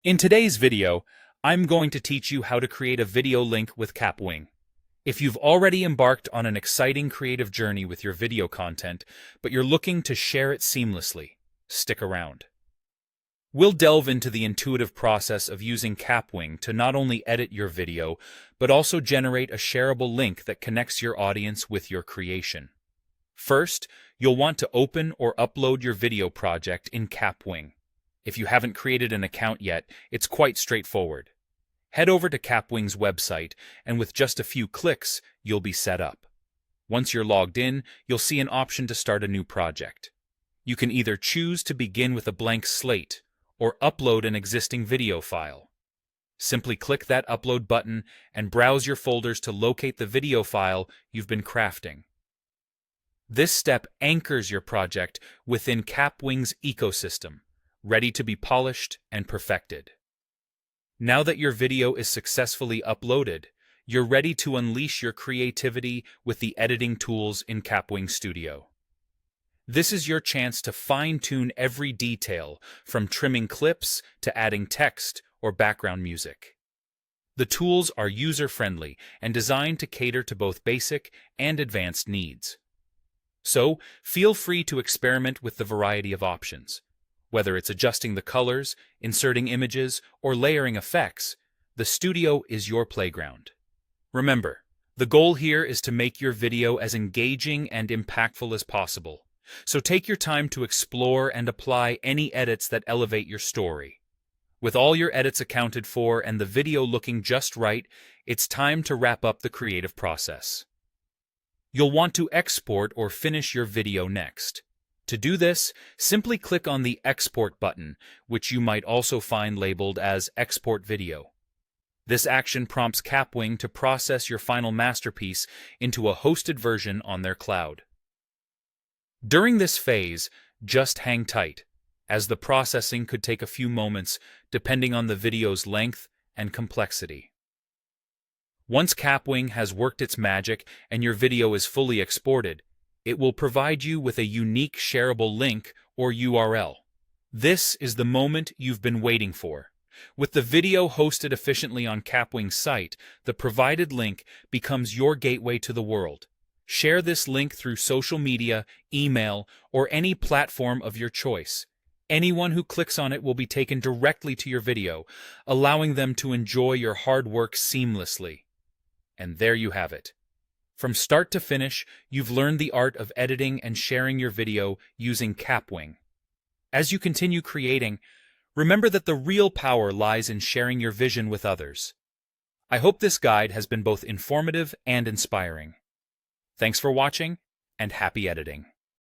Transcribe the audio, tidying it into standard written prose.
In today's video, I'm going to teach you how to create a video link with Kapwing. If you've already embarked on an exciting creative journey with your video content, but you're looking to share it seamlessly, stick around. We'll delve into the intuitive process of using Kapwing to not only edit your video, but also generate a shareable link that connects your audience with your creation. First, you'll want to open or upload your video project in Kapwing. If you haven't created an account yet, it's quite straightforward. Head over to Kapwing's website, and with just a few clicks, you'll be set up. Once you're logged in, you'll see an option to start a new project. You can either choose to begin with a blank slate or upload an existing video file. Simply click that upload button and browse your folders to locate the video file you've been crafting. This step anchors your project within Kapwing's ecosystem, ready to be polished and perfected. Now that your video is successfully uploaded, you're ready to unleash your creativity with the editing tools in Kapwing Studio. This is your chance to fine-tune every detail, from trimming clips to adding text or background music. The tools are user-friendly and designed to cater to both basic and advanced needs. So, feel free to experiment with the variety of options. Whether it's adjusting the colors, inserting images, or layering effects, the studio is your playground. Remember, the goal here is to make your video as engaging and impactful as possible. So take your time to explore and apply any edits that elevate your story. With all your edits accounted for and the video looking just right, it's time to wrap up the creative process. You'll want to export or finish your video next. To do this, simply click on the Export button, which you might also find labeled as Export Video. This action prompts Kapwing to process your final masterpiece into a hosted version on their cloud. During this phase, just hang tight, as the processing could take a few moments depending on the video's length and complexity. Once Kapwing has worked its magic and your video is fully exported, it will provide you with a unique shareable link or URL. This is the moment you've been waiting for. With the video hosted efficiently on Kapwing's site, the provided link becomes your gateway to the world. Share this link through social media, email, or any platform of your choice. Anyone who clicks on it will be taken directly to your video, allowing them to enjoy your hard work seamlessly. And there you have it. From start to finish, you've learned the art of editing and sharing your video using Kapwing. As you continue creating, remember that the real power lies in sharing your vision with others. I hope this guide has been both informative and inspiring. Thanks for watching, and happy editing.